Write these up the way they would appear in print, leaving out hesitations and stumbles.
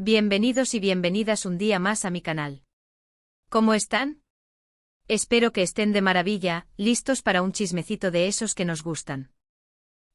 Bienvenidos y bienvenidas un día más a mi canal. ¿Cómo están? Espero que estén de maravilla, listos para un chismecito de esos que nos gustan.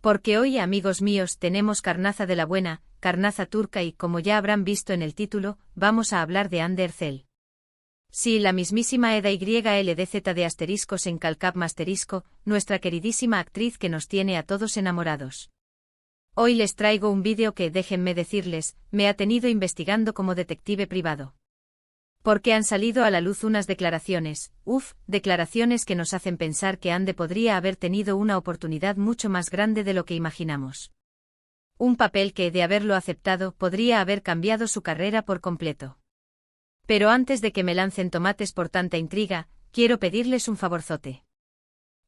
Porque hoy, amigos míos, tenemos carnaza de la buena, carnaza turca y, como ya habrán visto en el título, vamos a hablar de Hande Erçel. Sí, la mismísima EDYLDZ de asteriscos en calcap asterisco, nuestra queridísima actriz que nos tiene a todos enamorados. Hoy les traigo un vídeo que, déjenme decirles, me ha tenido investigando como detective privado. Porque han salido a la luz unas declaraciones, declaraciones que nos hacen pensar que Hande podría haber tenido una oportunidad mucho más grande de lo que imaginamos. Un papel que, de haberlo aceptado, podría haber cambiado su carrera por completo. Pero antes de que me lancen tomates por tanta intriga, quiero pedirles un favorzote.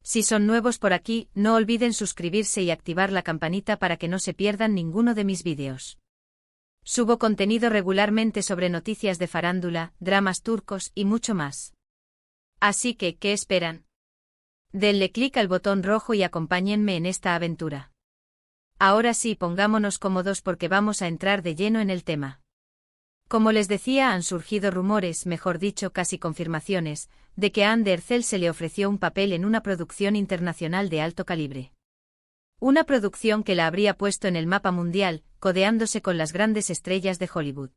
Si son nuevos por aquí, no olviden suscribirse y activar la campanita para que no se pierdan ninguno de mis vídeos. Subo contenido regularmente sobre noticias de farándula, dramas turcos y mucho más. Así que, ¿qué esperan? Denle clic al botón rojo y acompáñenme en esta aventura. Ahora sí, pongámonos cómodos porque vamos a entrar de lleno en el tema. Como les decía, han surgido rumores, mejor dicho casi confirmaciones, de que a Hande Erçel se le ofreció un papel en una producción internacional de alto calibre. Una producción que la habría puesto en el mapa mundial, codeándose con las grandes estrellas de Hollywood.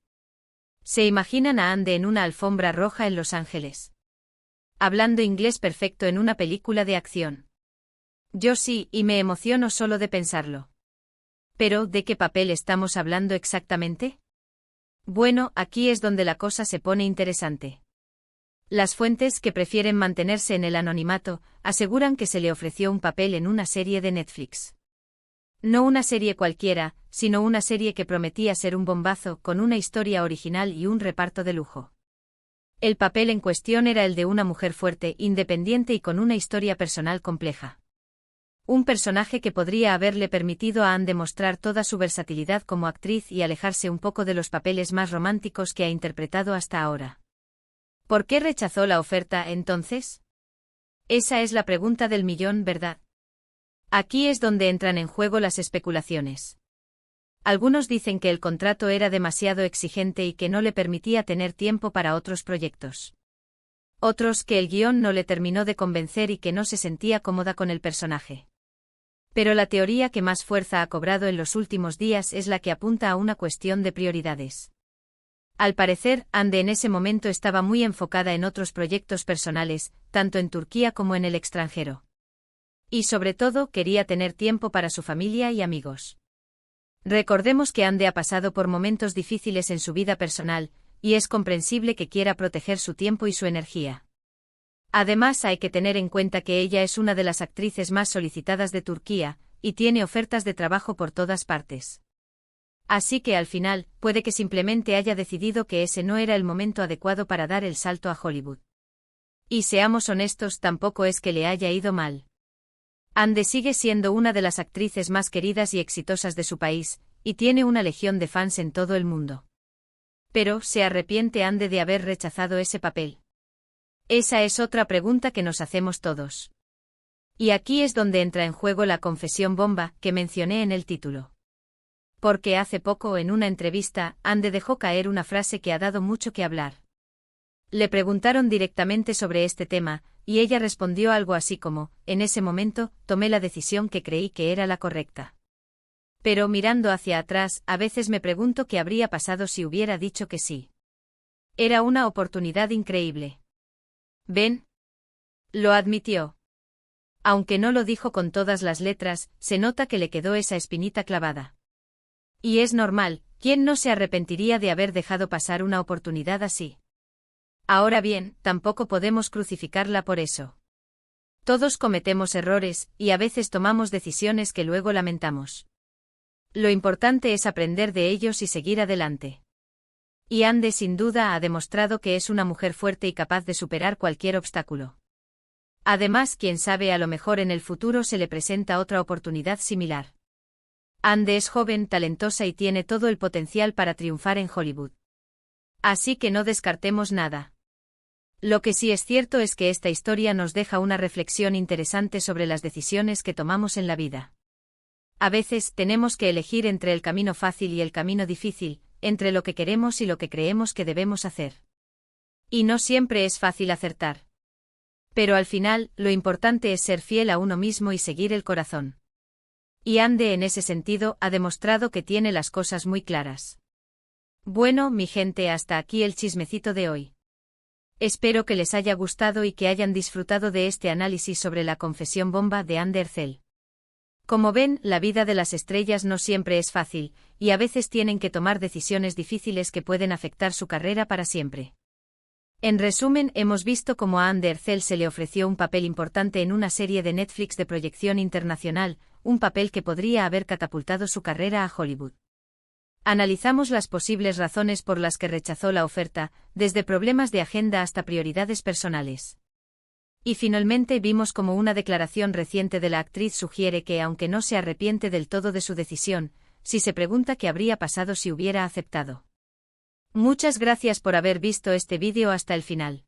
¿Se imaginan a Hande en una alfombra roja en Los Ángeles? Hablando inglés perfecto en una película de acción. Yo sí, y me emociono solo de pensarlo. Pero, ¿de qué papel estamos hablando exactamente? Bueno, aquí es donde la cosa se pone interesante. Las fuentes, que prefieren mantenerse en el anonimato, aseguran que se le ofreció un papel en una serie de Netflix. No una serie cualquiera, sino una serie que prometía ser un bombazo, con una historia original y un reparto de lujo. El papel en cuestión era el de una mujer fuerte, independiente y con una historia personal compleja. Un personaje que podría haberle permitido a Hande mostrar toda su versatilidad como actriz y alejarse un poco de los papeles más románticos que ha interpretado hasta ahora. ¿Por qué rechazó la oferta, entonces? Esa es la pregunta del millón, ¿verdad? Aquí es donde entran en juego las especulaciones. Algunos dicen que el contrato era demasiado exigente y que no le permitía tener tiempo para otros proyectos. Otros que el guión no le terminó de convencer y que no se sentía cómoda con el personaje. Pero la teoría que más fuerza ha cobrado en los últimos días es la que apunta a una cuestión de prioridades. Al parecer, Hande en ese momento estaba muy enfocada en otros proyectos personales, tanto en Turquía como en el extranjero. Y sobre todo, quería tener tiempo para su familia y amigos. Recordemos que Hande ha pasado por momentos difíciles en su vida personal, y es comprensible que quiera proteger su tiempo y su energía. Además, hay que tener en cuenta que ella es una de las actrices más solicitadas de Turquía, y tiene ofertas de trabajo por todas partes. Así que al final, puede que simplemente haya decidido que ese no era el momento adecuado para dar el salto a Hollywood. Y seamos honestos, tampoco es que le haya ido mal. Hande sigue siendo una de las actrices más queridas y exitosas de su país, y tiene una legión de fans en todo el mundo. Pero, ¿se arrepiente Hande de haber rechazado ese papel? Esa es otra pregunta que nos hacemos todos. Y aquí es donde entra en juego la confesión bomba que mencioné en el título. Porque hace poco, en una entrevista, Hande dejó caer una frase que ha dado mucho que hablar. Le preguntaron directamente sobre este tema, y ella respondió algo así como: en ese momento, tomé la decisión que creí que era la correcta. Pero mirando hacia atrás, a veces me pregunto qué habría pasado si hubiera dicho que sí. Era una oportunidad increíble. ¿Ven? Lo admitió. Aunque no lo dijo con todas las letras, se nota que le quedó esa espinita clavada. Y es normal, ¿quién no se arrepentiría de haber dejado pasar una oportunidad así? Ahora bien, tampoco podemos crucificarla por eso. Todos cometemos errores, y a veces tomamos decisiones que luego lamentamos. Lo importante es aprender de ellos y seguir adelante. Y Hande sin duda ha demostrado que es una mujer fuerte y capaz de superar cualquier obstáculo. Además, quién sabe, a lo mejor en el futuro se le presenta otra oportunidad similar. Hande es joven, talentosa y tiene todo el potencial para triunfar en Hollywood. Así que no descartemos nada. Lo que sí es cierto es que esta historia nos deja una reflexión interesante sobre las decisiones que tomamos en la vida. A veces tenemos que elegir entre el camino fácil y el camino difícil, entre lo que queremos y lo que creemos que debemos hacer. Y no siempre es fácil acertar. Pero al final, lo importante es ser fiel a uno mismo y seguir el corazón. Y Ande en ese sentido ha demostrado que tiene las cosas muy claras. Bueno, mi gente, hasta aquí el chismecito de hoy. Espero que les haya gustado y que hayan disfrutado de este análisis sobre la confesión bomba de Ander Zell. Como ven, la vida de las estrellas no siempre es fácil, y a veces tienen que tomar decisiones difíciles que pueden afectar su carrera para siempre. En resumen, hemos visto cómo a Ander Zell se le ofreció un papel importante en una serie de Netflix de proyección internacional, un papel que podría haber catapultado su carrera a Hollywood. Analizamos las posibles razones por las que rechazó la oferta, desde problemas de agenda hasta prioridades personales. Y finalmente vimos cómo una declaración reciente de la actriz sugiere que, aunque no se arrepiente del todo de su decisión, sí se pregunta qué habría pasado si hubiera aceptado. Muchas gracias por haber visto este vídeo hasta el final.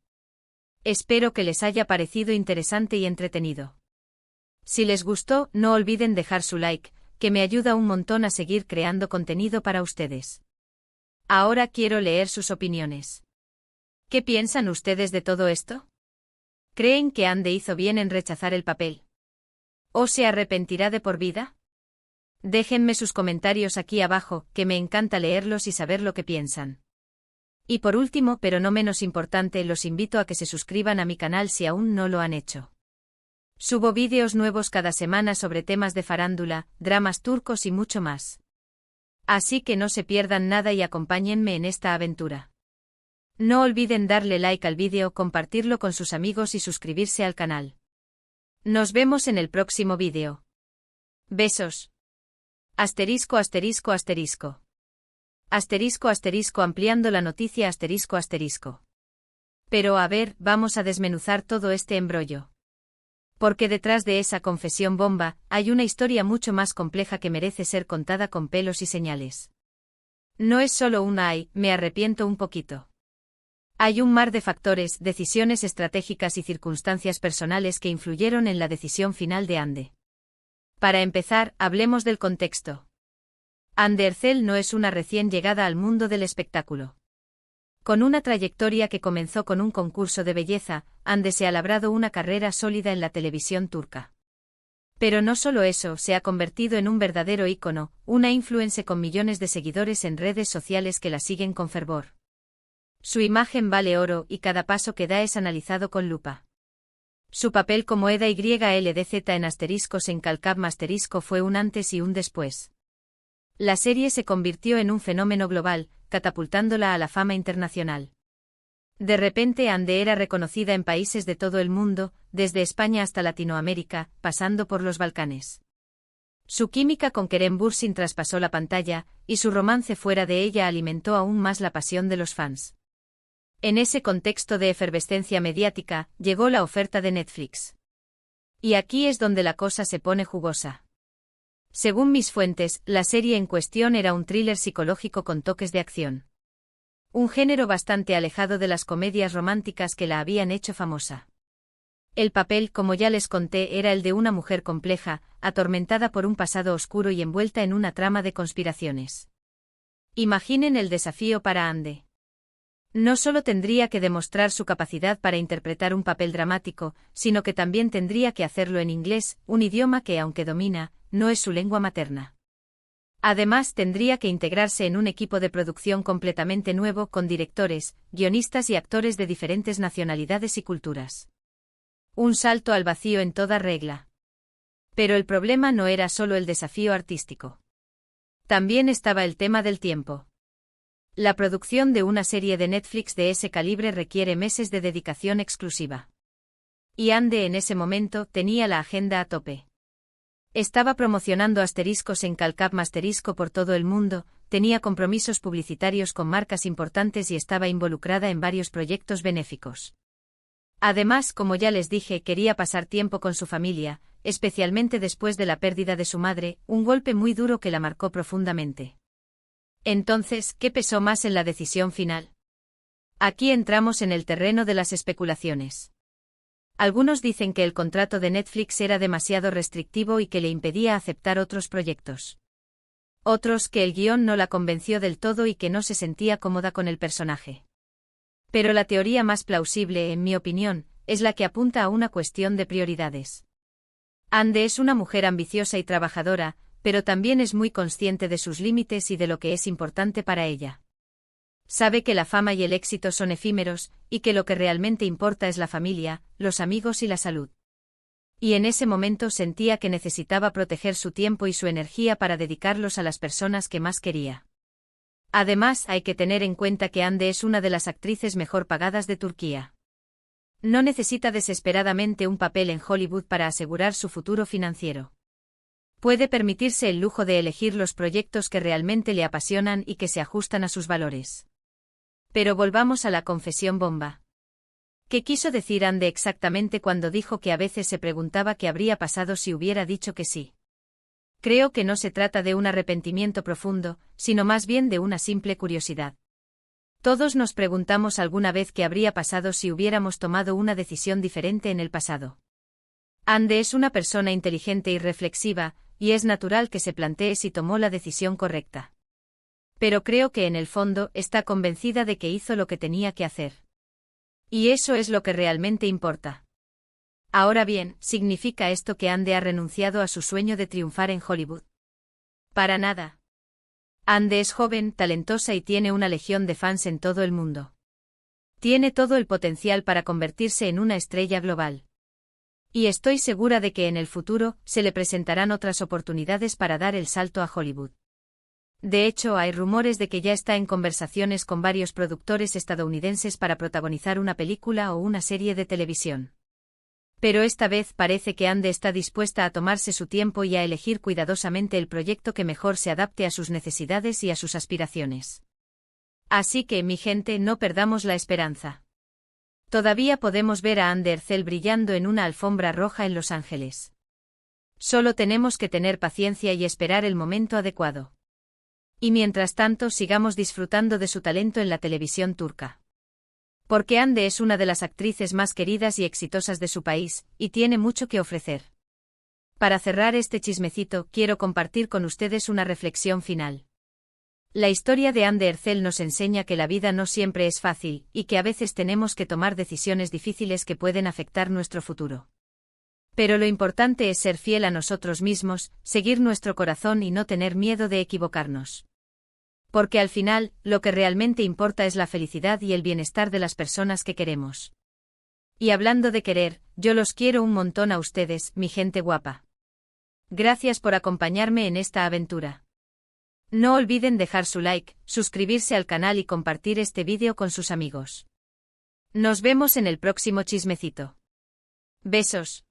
Espero que les haya parecido interesante y entretenido. Si les gustó, no olviden dejar su like, que me ayuda un montón a seguir creando contenido para ustedes. Ahora quiero leer sus opiniones. ¿Qué piensan ustedes de todo esto? ¿Creen que Ande hizo bien en rechazar el papel? ¿O se arrepentirá de por vida? Déjenme sus comentarios aquí abajo, que me encanta leerlos y saber lo que piensan. Y por último, pero no menos importante, los invito a que se suscriban a mi canal si aún no lo han hecho. Subo vídeos nuevos cada semana sobre temas de farándula, dramas turcos y mucho más. Así que no se pierdan nada y acompáñenme en esta aventura. No olviden darle like al vídeo, compartirlo con sus amigos y suscribirse al canal. Nos vemos en el próximo vídeo. Besos. Asterisco asterisco asterisco. Asterisco asterisco ampliando la noticia asterisco asterisco. Pero a ver, vamos a desmenuzar todo este embrollo. Porque detrás de esa confesión bomba, hay una historia mucho más compleja que merece ser contada con pelos y señales. No es solo un "ay, me arrepiento un poquito". Hay un mar de factores, decisiones estratégicas y circunstancias personales que influyeron en la decisión final de Ande. Para empezar, hablemos del contexto. Ander Zell no es una recién llegada al mundo del espectáculo. Con una trayectoria que comenzó con un concurso de belleza, Ande se ha labrado una carrera sólida en la televisión turca. Pero no solo eso, se ha convertido en un verdadero ícono, una influencer con millones de seguidores en redes sociales que la siguen con fervor. Su imagen vale oro y cada paso que da es analizado con lupa. Su papel como Eda YLDZ en asteriscos en Calcab asterisco fue un antes y un después. La serie se convirtió en un fenómeno global, catapultándola a la fama internacional. De repente Ande era reconocida en países de todo el mundo, desde España hasta Latinoamérica, pasando por los Balcanes. Su química con Kerem Bürsin traspasó la pantalla, y su romance fuera de ella alimentó aún más la pasión de los fans. En ese contexto de efervescencia mediática, llegó la oferta de Netflix. Y aquí es donde la cosa se pone jugosa. Según mis fuentes, la serie en cuestión era un thriller psicológico con toques de acción. Un género bastante alejado de las comedias románticas que la habían hecho famosa. El papel, como ya les conté, era el de una mujer compleja, atormentada por un pasado oscuro y envuelta en una trama de conspiraciones. Imaginen el desafío para Ande. No solo tendría que demostrar su capacidad para interpretar un papel dramático, sino que también tendría que hacerlo en inglés, un idioma que, aunque domina, no es su lengua materna. Además, tendría que integrarse en un equipo de producción completamente nuevo con directores, guionistas y actores de diferentes nacionalidades y culturas. Un salto al vacío en toda regla. Pero el problema no era solo el desafío artístico. También estaba el tema del tiempo. La producción de una serie de Netflix de ese calibre requiere meses de dedicación exclusiva. Y Ande en ese momento tenía la agenda a tope. Estaba promocionando asteriscos en Calcab asterisco por todo el mundo, tenía compromisos publicitarios con marcas importantes y estaba involucrada en varios proyectos benéficos. Además, como ya les dije, quería pasar tiempo con su familia, especialmente después de la pérdida de su madre, un golpe muy duro que la marcó profundamente. Entonces, ¿qué pesó más en la decisión final? Aquí entramos en el terreno de las especulaciones. Algunos dicen que el contrato de Netflix era demasiado restrictivo y que le impedía aceptar otros proyectos. Otros que el guión no la convenció del todo y que no se sentía cómoda con el personaje. Pero la teoría más plausible, en mi opinión, es la que apunta a una cuestión de prioridades. Ande es una mujer ambiciosa y trabajadora, pero también es muy consciente de sus límites y de lo que es importante para ella. Sabe que la fama y el éxito son efímeros, y que lo que realmente importa es la familia, los amigos y la salud. Y en ese momento sentía que necesitaba proteger su tiempo y su energía para dedicarlos a las personas que más quería. Además, hay que tener en cuenta que Ande es una de las actrices mejor pagadas de Turquía. No necesita desesperadamente un papel en Hollywood para asegurar su futuro financiero. Puede permitirse el lujo de elegir los proyectos que realmente le apasionan y que se ajustan a sus valores. Pero volvamos a la confesión bomba. ¿Qué quiso decir Ande exactamente cuando dijo que a veces se preguntaba qué habría pasado si hubiera dicho que sí? Creo que no se trata de un arrepentimiento profundo, sino más bien de una simple curiosidad. Todos nos preguntamos alguna vez qué habría pasado si hubiéramos tomado una decisión diferente en el pasado. Ande es una persona inteligente y reflexiva, y es natural que se plantee si tomó la decisión correcta. Pero creo que en el fondo está convencida de que hizo lo que tenía que hacer. Y eso es lo que realmente importa. Ahora bien, ¿significa esto que Ande ha renunciado a su sueño de triunfar en Hollywood? Para nada. Ande es joven, talentosa y tiene una legión de fans en todo el mundo. Tiene todo el potencial para convertirse en una estrella global. Y estoy segura de que en el futuro se le presentarán otras oportunidades para dar el salto a Hollywood. De hecho, hay rumores de que ya está en conversaciones con varios productores estadounidenses para protagonizar una película o una serie de televisión. Pero esta vez parece que Ande está dispuesta a tomarse su tiempo y a elegir cuidadosamente el proyecto que mejor se adapte a sus necesidades y a sus aspiraciones. Así que, mi gente, no perdamos la esperanza. Todavía podemos ver a Ande Erçel brillando en una alfombra roja en Los Ángeles. Solo tenemos que tener paciencia y esperar el momento adecuado. Y mientras tanto sigamos disfrutando de su talento en la televisión turca. Porque Ande es una de las actrices más queridas y exitosas de su país, y tiene mucho que ofrecer. Para cerrar este chismecito, quiero compartir con ustedes una reflexión final. La historia de Ande Erçel nos enseña que la vida no siempre es fácil, y que a veces tenemos que tomar decisiones difíciles que pueden afectar nuestro futuro. Pero lo importante es ser fiel a nosotros mismos, seguir nuestro corazón y no tener miedo de equivocarnos. Porque al final, lo que realmente importa es la felicidad y el bienestar de las personas que queremos. Y hablando de querer, yo los quiero un montón a ustedes, mi gente guapa. Gracias por acompañarme en esta aventura. No olviden dejar su like, suscribirse al canal y compartir este vídeo con sus amigos. Nos vemos en el próximo chismecito. Besos.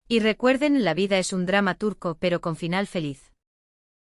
Y recuerden, la vida es un drama turco pero con final feliz.